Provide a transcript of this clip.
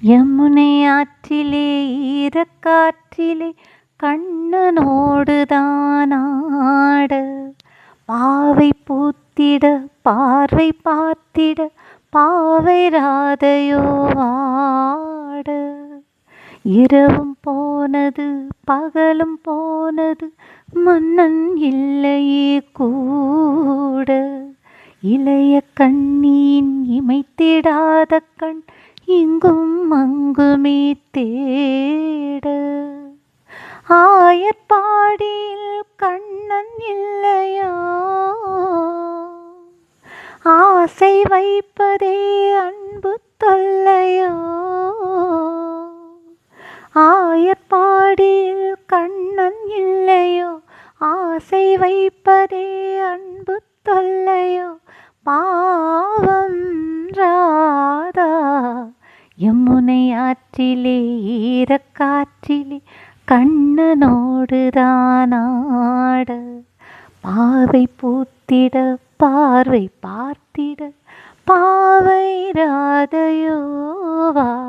யமுனை ஆற்றிலே ஈரக்காற்றிலே கண்ணனோடுதான் ஆட, பாவை பூத்திட பார்வை பார்த்திட பாவை ராதையோ வாட. இரவும் போனது பகலும் போனது மன்னன் இல்லையே கூட, இளைய கண்ணியின் இமைத்திடாத கண் இங்கும் அங்குமே தேட. ஆயர்பாடியில் கண்ணன் இல்லையா, ஆசை வைப்பதே அன்பு தொல்லையோ. ஆயர்பாடியில் கண்ணன் இல்லையோ, ஆசை வைப்பதே அன்பு தொல்லையோ. பாவம் ராதா யமுனை ஆற்றிலே ஈரக்காற்றிலே கண்ணனோடுதான் ஆட, பாவை பூத்திட பார்வை பார்த்திட பாவை ராதையோ வாட.